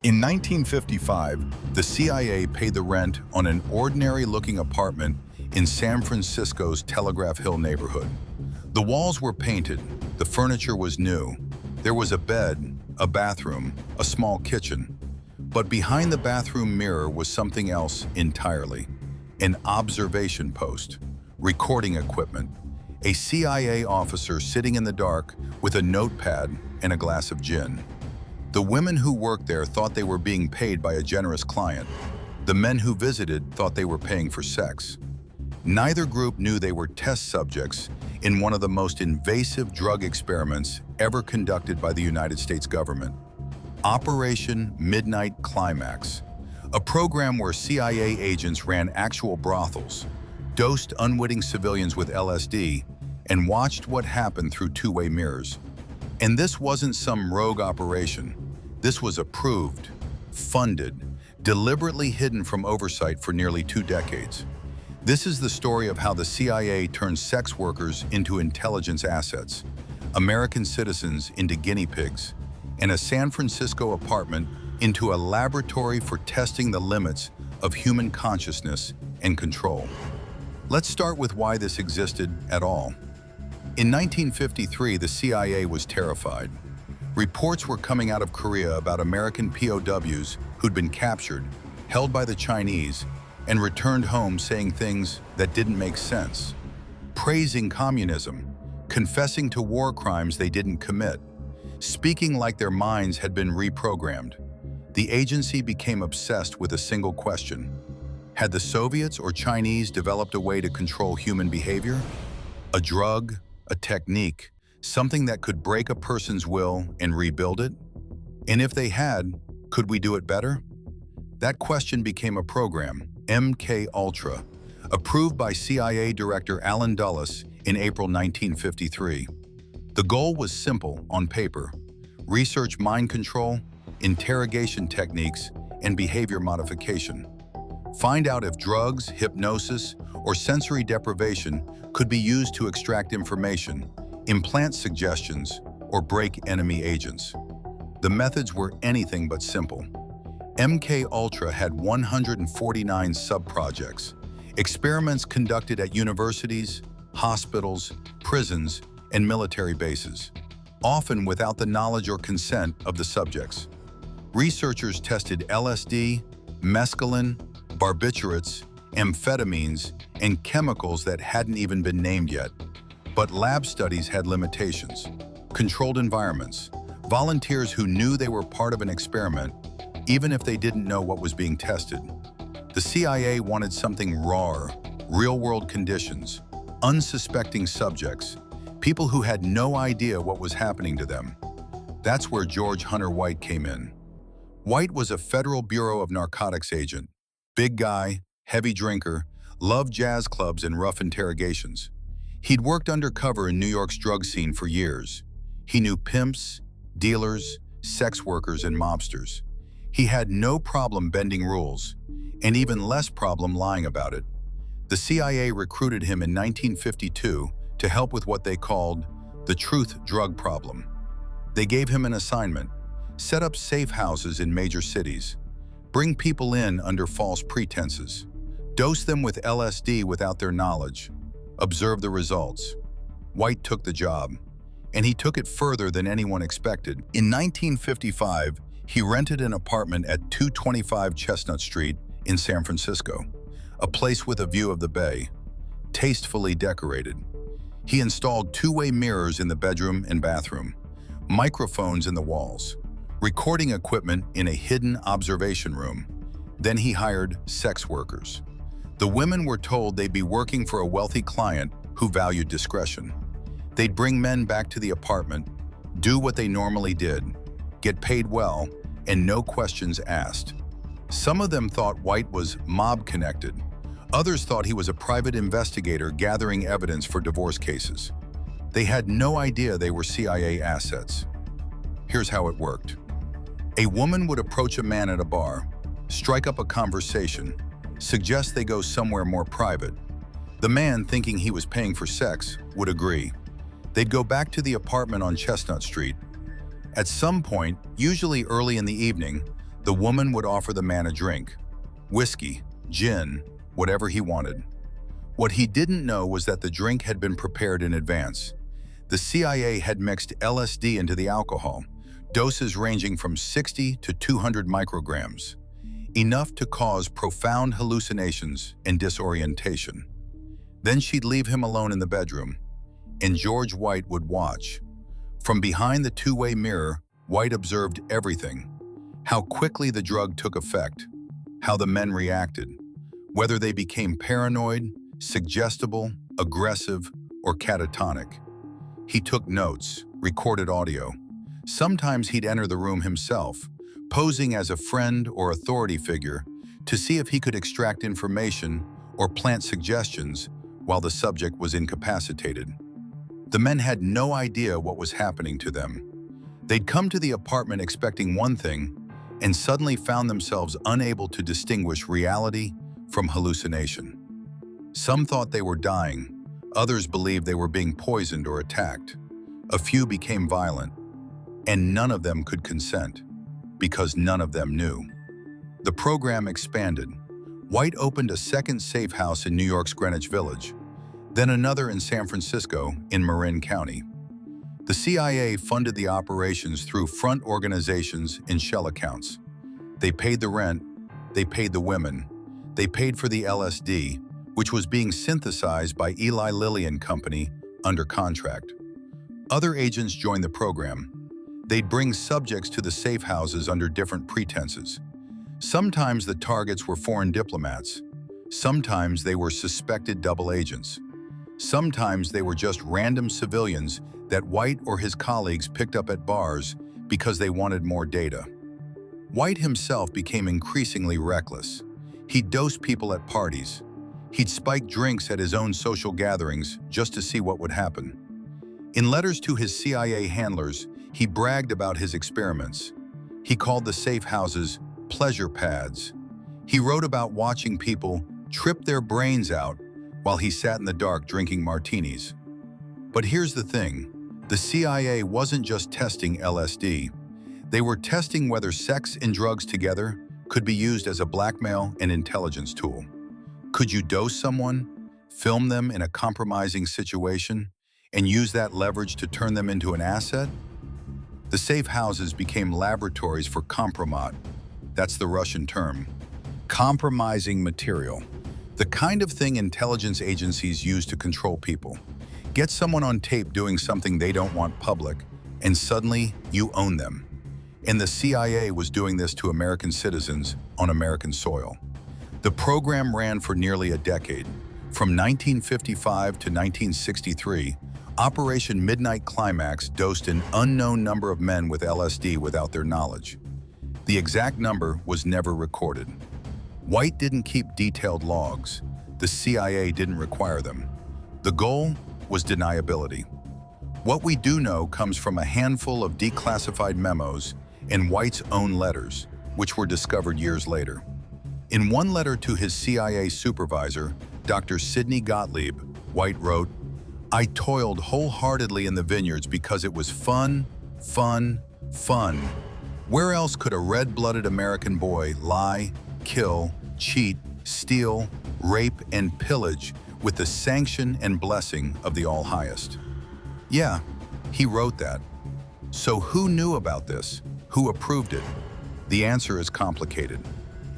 In 1955, the CIA paid the rent on an ordinary-looking apartment in San Francisco's Telegraph Hill neighborhood. The walls were painted, the furniture was new. There was a bed, a bathroom, a small kitchen. But behind the bathroom mirror was something else entirely. An observation post, recording equipment, a CIA officer sitting in the dark with a notepad and a glass of gin. The women who worked there thought they were being paid by a generous client. The men who visited thought they were paying for sex. Neither group knew they were test subjects in one of the most invasive drug experiments ever conducted by the United States government. Operation Midnight Climax, a program where CIA agents ran actual brothels, dosed unwitting civilians with LSD, and watched what happened through two-way mirrors. And this wasn't some rogue operation. This was approved, funded, deliberately hidden from oversight for nearly 2 decades. This is the story of how the CIA turned sex workers into intelligence assets, American citizens into guinea pigs, and a San Francisco apartment into a laboratory for testing the limits of human consciousness and control. Let's start with why this existed at all. In 1953, the CIA was terrified. Reports were coming out of Korea about American POWs who'd been captured, held by the Chinese, and returned home saying things that didn't make sense. Praising communism, confessing to war crimes they didn't commit, speaking like their minds had been reprogrammed. The agency became obsessed with a single question. Had the Soviets or Chinese developed a way to control human behavior? A drug, a technique, something that could break a person's will and rebuild it? And if they had, could we do it better? That question became a program, MK Ultra, approved by CIA Director Allen Dulles in April 1953. The goal was simple on paper: research mind control, interrogation techniques, and behavior modification. Find out if drugs, hypnosis, or sensory deprivation could be used to extract information, implant suggestions, or break enemy agents. The methods were anything but simple. MK Ultra had 149 sub-projects, experiments conducted at universities, hospitals, prisons, and military bases, often without the knowledge or consent of the subjects. Researchers tested LSD, mescaline, barbiturates, amphetamines, and chemicals that hadn't even been named yet. But lab studies had limitations. Controlled environments, volunteers who knew they were part of an experiment, even if they didn't know what was being tested. The CIA wanted something raw, real-world conditions, unsuspecting subjects, people who had no idea what was happening to them. That's where George Hunter White came in. White was a Federal Bureau of Narcotics agent. Big guy, heavy drinker, loved jazz clubs and rough interrogations. He'd worked undercover in New York's drug scene for years. He knew pimps, dealers, sex workers, and mobsters. He had no problem bending rules, and even less problem lying about it. The CIA recruited him in 1952 to help with what they called the truth drug problem. They gave him an assignment: set up safe houses in major cities, bring people in under false pretenses, dose them with LSD without their knowledge, observe the results. White took the job, and he took it further than anyone expected. In 1955, he rented an apartment at 225 Chestnut Street in San Francisco, a place with a view of the bay, tastefully decorated. He installed two-way mirrors in the bedroom and bathroom, microphones in the walls, recording equipment in a hidden observation room. Then he hired sex workers. The women were told they'd be working for a wealthy client who valued discretion. They'd bring men back to the apartment, do what they normally did, get paid well, and no questions asked. Some of them thought White was mob-connected. Others thought he was a private investigator gathering evidence for divorce cases. They had no idea they were CIA assets. Here's how it worked. A woman would approach a man at a bar, strike up a conversation, suggest they go somewhere more private. The man, thinking he was paying for sex, would agree. They'd go back to the apartment on Chestnut Street. At some point, usually early in the evening, The woman would offer the man a drink, whiskey, gin, whatever he wanted. What he didn't know was that the drink had been prepared in advance. The CIA had mixed LSD into the alcohol, doses ranging from 60 to 200 micrograms, enough to cause profound hallucinations and disorientation. Then she'd leave him alone in the bedroom, and George White would watch. From behind the two-way mirror, White observed everything: how quickly the drug took effect, how the men reacted, whether they became paranoid, suggestible, aggressive, or catatonic. He took notes, recorded audio. Sometimes he'd enter the room himself, posing as a friend or authority figure to see if he could extract information or plant suggestions while the subject was incapacitated. The men had no idea what was happening to them. They'd come to the apartment expecting one thing and suddenly found themselves unable to distinguish reality from hallucination. Some thought they were dying, others believed they were being poisoned or attacked. A few became violent, and none of them could consent, because none of them knew. The program expanded. White opened a second safe house in New York's Greenwich Village, then another in San Francisco in Marin County. The CIA funded the operations through front organizations and shell accounts. They paid the rent, they paid the women, they paid for the LSD, which was being synthesized by Eli Lilly and Company under contract. Other agents joined the program. They'd bring subjects to the safe houses under different pretenses. Sometimes the targets were foreign diplomats. Sometimes they were suspected double agents. Sometimes they were just random civilians that White or his colleagues picked up at bars because they wanted more data. White himself became increasingly reckless. He'd dose people at parties. He'd spike drinks at his own social gatherings just to see what would happen. In letters to his CIA handlers, he bragged about his experiments. He called the safe houses pleasure pads. He wrote about watching people trip their brains out while he sat in the dark drinking martinis. But here's the thing, the CIA wasn't just testing LSD. They were testing whether sex and drugs together could be used as a blackmail and intelligence tool. Could you dose someone, film them in a compromising situation, and use that leverage to turn them into an asset? The safe houses became laboratories for kompromat. That's the Russian term. Compromising material. The kind of thing intelligence agencies use to control people. Get someone on tape doing something they don't want public, and suddenly you own them. And the CIA was doing this to American citizens on American soil. The program ran for nearly a decade. From 1955 to 1963, Operation Midnight Climax dosed an unknown number of men with LSD without their knowledge. The exact number was never recorded. White didn't keep detailed logs. The CIA didn't require them. The goal was deniability. What we do know comes from a handful of declassified memos and White's own letters, which were discovered years later. In one letter to his CIA supervisor, Dr. Sidney Gottlieb, White wrote, "I toiled wholeheartedly in the vineyards because it was fun, fun, fun. Where else could a red-blooded American boy lie, kill, cheat, steal, rape, and pillage with the sanction and blessing of the All-Highest?" Yeah, he wrote that. So who knew about this? Who approved it? The answer is complicated.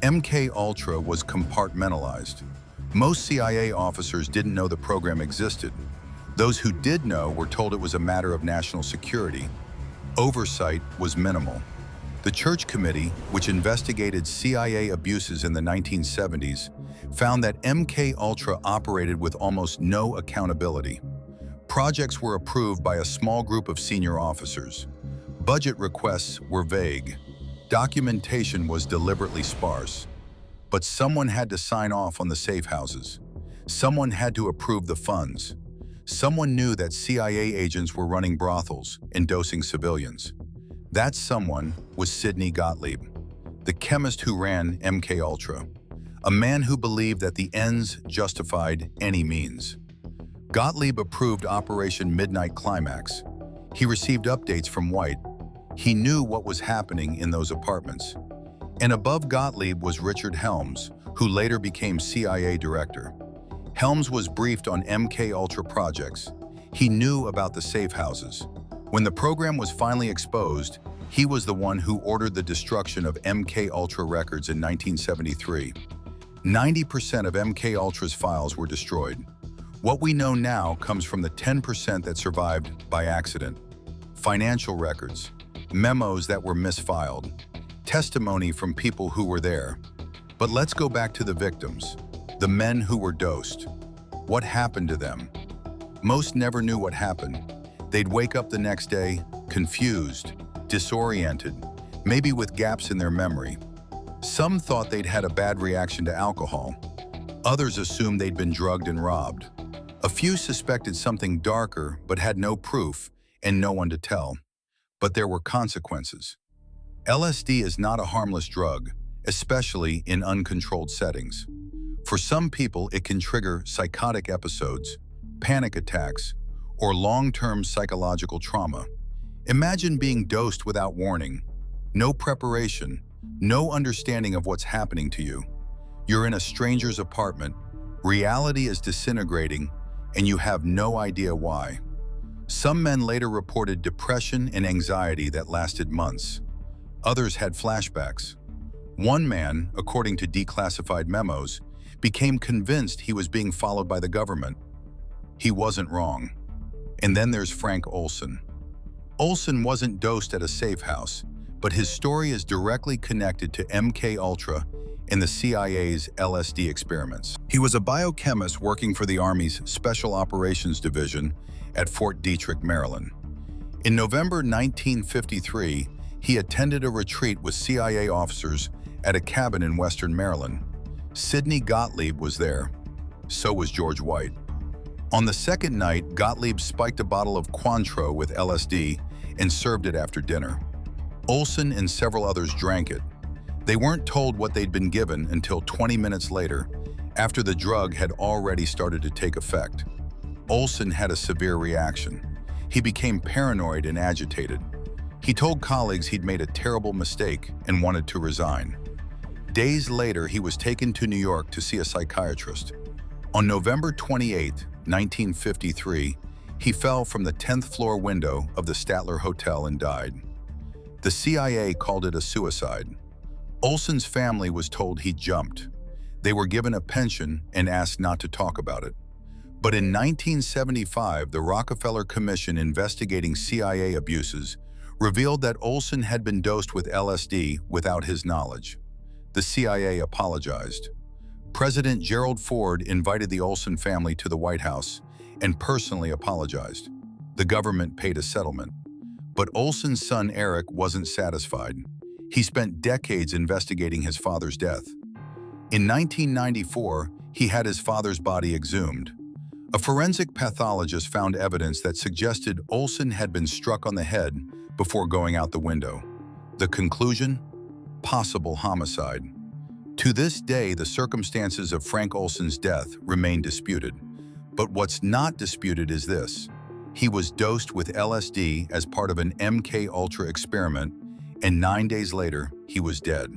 MK-Ultra was compartmentalized. Most CIA officers didn't know the program existed. Those who did know were told it was a matter of national security. Oversight was minimal. The Church Committee, which investigated CIA abuses in the 1970s, found that MK-Ultra operated with almost no accountability. Projects were approved by a small group of senior officers. Budget requests were vague. Documentation was deliberately sparse. But someone had to sign off on the safe houses. Someone had to approve the funds. Someone knew that CIA agents were running brothels and dosing civilians. That someone was Sidney Gottlieb, the chemist who ran MK-Ultra, a man who believed that the ends justified any means. Gottlieb approved Operation Midnight Climax. He received updates from White. He knew what was happening in those apartments. And above Gottlieb was Richard Helms, who later became CIA director. Helms was briefed on MK Ultra projects. He knew about the safe houses. When the program was finally exposed, he was the one who ordered the destruction of MK Ultra records in 1973. 90% of MK Ultra's files were destroyed. What we know now comes from the 10% that survived by accident. Financial records, memos that were misfiled, testimony from people who were there. But let's go back to the victims, the men who were dosed. What happened to them? Most never knew what happened. They'd wake up the next day, confused, disoriented, maybe with gaps in their memory. Some thought they'd had a bad reaction to alcohol. Others assumed they'd been drugged and robbed. A few suspected something darker but had no proof and no one to tell. But there were consequences. LSD is not a harmless drug, especially in uncontrolled settings. For some people, it can trigger psychotic episodes, panic attacks, or long-term psychological trauma. Imagine being dosed without warning, no preparation, no understanding of what's happening to you. You're in a stranger's apartment, reality is disintegrating, and you have no idea why. Some men later reported depression and anxiety that lasted months. Others had flashbacks. One man, according to declassified memos, became convinced he was being followed by the government. He wasn't wrong. And then there's Frank Olson. Olson wasn't dosed at a safe house, but his story is directly connected to MK Ultra and the CIA's LSD experiments. He was a biochemist working for the Army's Special Operations Division at Fort Detrick, Maryland. In November 1953, he attended a retreat with CIA officers at a cabin in Western Maryland. Sidney Gottlieb was there. So was George White. On the second night, Gottlieb spiked a bottle of Cointreau with LSD and served it after dinner. Olson and several others drank it. They weren't told what they'd been given until 20 minutes later, after the drug had already started to take effect. Olson had a severe reaction. He became paranoid and agitated. He told colleagues he'd made a terrible mistake and wanted to resign. Days later, he was taken to New York to see a psychiatrist. On November 28, 1953, he fell from the 10th floor window of the Statler Hotel and died. The CIA called it a suicide. Olson's family was told he jumped. They were given a pension and asked not to talk about it. But in 1975, the Rockefeller Commission investigating CIA abuses revealed that Olson had been dosed with LSD without his knowledge. The CIA apologized. President Gerald Ford invited the Olson family to the White House and personally apologized. The government paid a settlement. But Olson's son Eric wasn't satisfied. He spent decades investigating his father's death. In 1994, he had his father's body exhumed. A forensic pathologist found evidence that suggested Olson had been struck on the head before going out the window. The conclusion? Possible homicide. To this day, the circumstances of Frank Olson's death remain disputed. But what's not disputed is this. He was dosed with LSD as part of an MK Ultra experiment, and 9 days later, he was dead.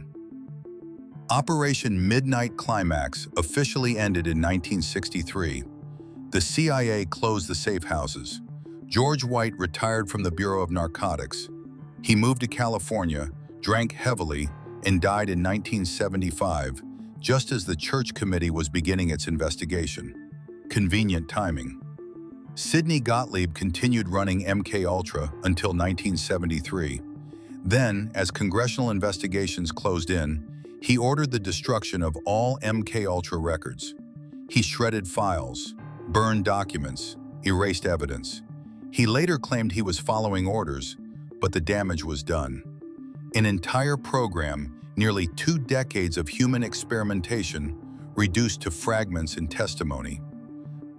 Operation Midnight Climax officially ended in 1963. The CIA closed the safe houses. George White retired from the Bureau of Narcotics. He moved to California, drank heavily, and died in 1975, just as the Church Committee was beginning its investigation. Convenient timing. Sidney Gottlieb continued running MK Ultra until 1973. Then, as congressional investigations closed in, he ordered the destruction of all MK Ultra records. He shredded files, burned documents, erased evidence. He later claimed he was following orders, but the damage was done. An entire program, nearly 2 decades of human experimentation, reduced to fragments in testimony.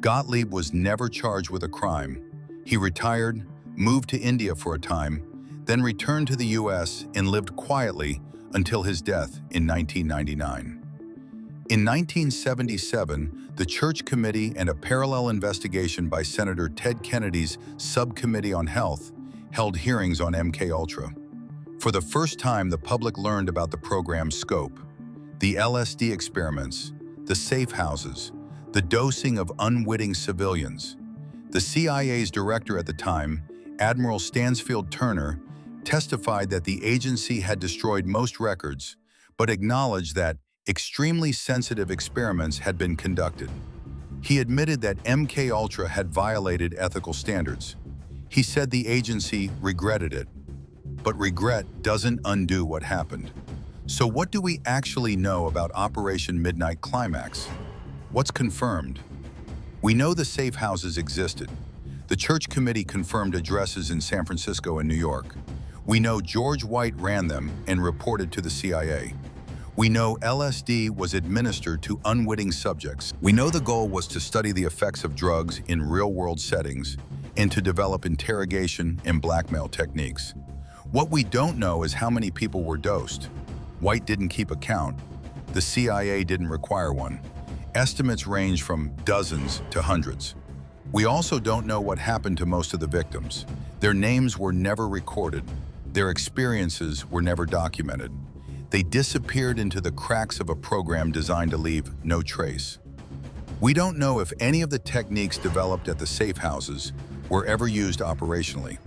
Gottlieb was never charged with a crime. He retired, moved to India for a time, then returned to the US and lived quietly until his death in 1999. In 1977, the Church Committee and a parallel investigation by Senator Ted Kennedy's Subcommittee on Health held hearings on MK Ultra. For the first time, the public learned about the program's scope, the LSD experiments, the safe houses, the dosing of unwitting civilians. The CIA's director at the time, Admiral Stansfield Turner, testified that the agency had destroyed most records, but acknowledged that extremely sensitive experiments had been conducted. He admitted that MKUltra had violated ethical standards. He said the agency regretted it. But regret doesn't undo what happened. So what do we actually know about Operation Midnight Climax? What's confirmed? We know the safe houses existed. The Church Committee confirmed addresses in San Francisco and New York. We know George White ran them and reported to the CIA. We know LSD was administered to unwitting subjects. We know the goal was to study the effects of drugs in real-world settings and to develop interrogation and blackmail techniques. What we don't know is how many people were dosed. White didn't keep a count. The CIA didn't require one. Estimates range from dozens to hundreds. We also don't know what happened to most of the victims. Their names were never recorded. Their experiences were never documented. They disappeared into the cracks of a program designed to leave no trace. We don't know if any of the techniques developed at the safe houses were ever used operationally.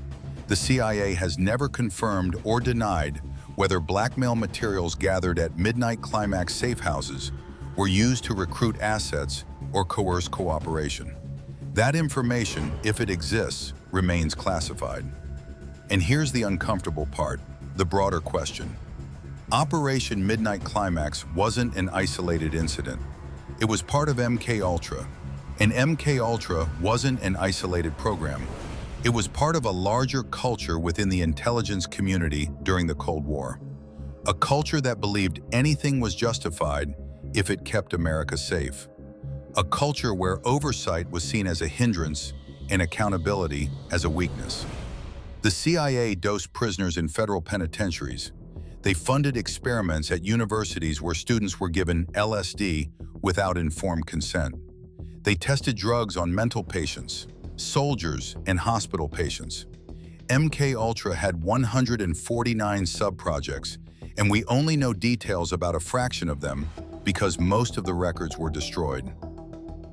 The CIA has never confirmed or denied whether blackmail materials gathered at Midnight Climax safe houses were used to recruit assets or coerce cooperation. That information, if it exists, remains classified. And here's the uncomfortable part, the broader question. Operation Midnight Climax wasn't an isolated incident. It was part of MKUltra, and MKUltra wasn't an isolated program. It was part of a larger culture within the intelligence community during the Cold War. A culture that believed anything was justified if it kept America safe. A culture where oversight was seen as a hindrance and accountability as a weakness. The CIA dosed prisoners in federal penitentiaries. They funded experiments at universities where students were given LSD without informed consent. They tested drugs on mental patients, soldiers, and hospital patients. MKUltra had 149 sub-projects, and we only know details about a fraction of them because most of the records were destroyed.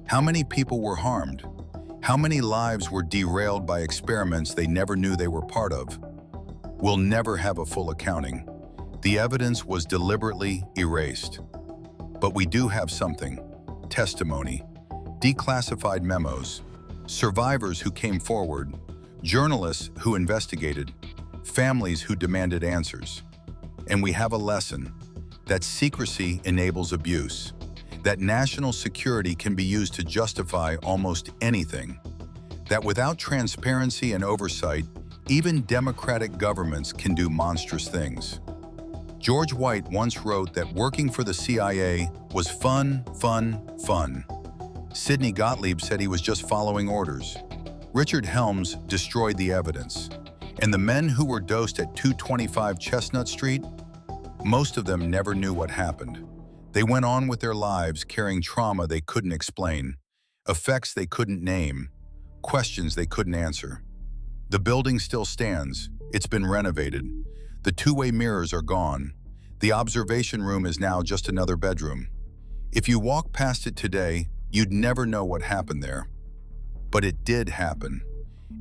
How many people were harmed? How many lives were derailed by experiments they never knew they were part of? We'll never have a full accounting. The evidence was deliberately erased. But we do have something: testimony, declassified memos, survivors who came forward, journalists who investigated, families who demanded answers. And we have a lesson: that secrecy enables abuse, that national security can be used to justify almost anything, that without transparency and oversight, even democratic governments can do monstrous things. George White once wrote that working for the CIA was fun, fun, fun. Sidney Gottlieb said he was just following orders. Richard Helms destroyed the evidence. And the men who were dosed at 225 Chestnut Street, most of them never knew what happened. They went on with their lives carrying trauma they couldn't explain, effects they couldn't name, questions they couldn't answer. The building still stands. It's been renovated. The two-way mirrors are gone. The observation room is now just another bedroom. If you walk past it today, you'd never know what happened there. But it did happen.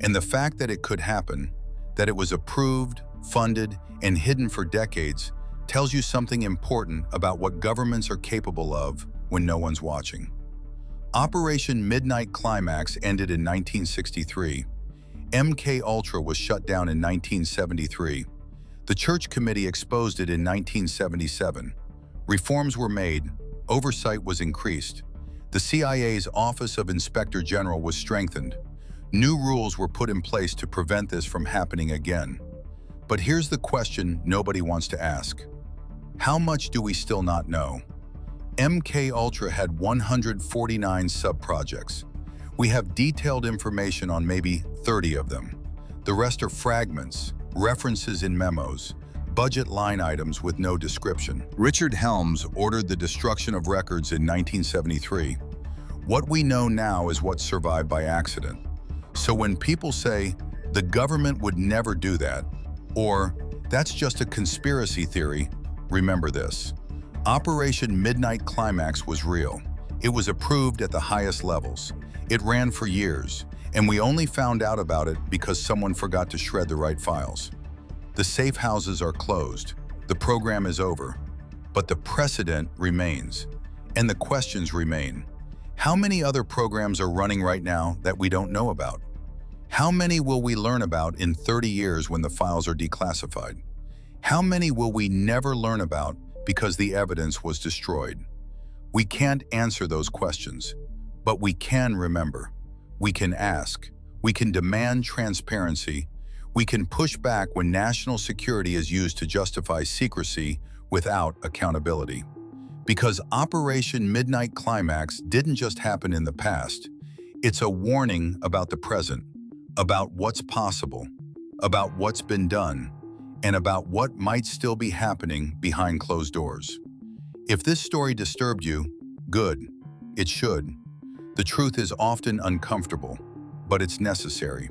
And the fact that it could happen, that it was approved, funded, and hidden for decades, tells you something important about what governments are capable of when no one's watching. Operation Midnight Climax ended in 1963. MKUltra was shut down in 1973. The Church Committee exposed it in 1977. Reforms were made, oversight was increased. The CIA's Office of Inspector General was strengthened. New rules were put in place to prevent this from happening again. But here's the question nobody wants to ask. How much do we still not know? MKUltra had 149 sub-projects. We have detailed information on maybe 30 of them. The rest are fragments, references in memos, budget line items with no description. Richard Helms ordered the destruction of records in 1973. What we know now is what survived by accident. So when people say, the government would never do that, or That's just a conspiracy theory. Remember this. Operation Midnight Climax was real. It was approved at the highest levels. It ran for years, and we only found out about it because someone forgot to shred the right files. The safe houses are closed. The program is over. But the precedent remains, and the questions remain. How many other programs are running right now that we don't know about? How many will we learn about in 30 years when the files are declassified? How many will we never learn about because the evidence was destroyed? We can't answer those questions, but we can remember. We can ask. We can demand transparency. We can push back when national security is used to justify secrecy without accountability. Because Operation Midnight Climax didn't just happen in the past. It's a warning about the present, about what's possible, about what's been done, and about what might still be happening behind closed doors. If this story disturbed you, good. It should. The truth is often uncomfortable, but it's necessary.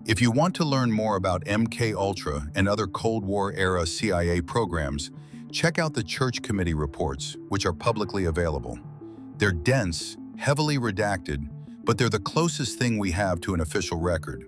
If you want to learn more about MK Ultra and other Cold War-era CIA programs, check out the Church Committee reports, which are publicly available. They're dense, heavily redacted, but they're the closest thing we have to an official record.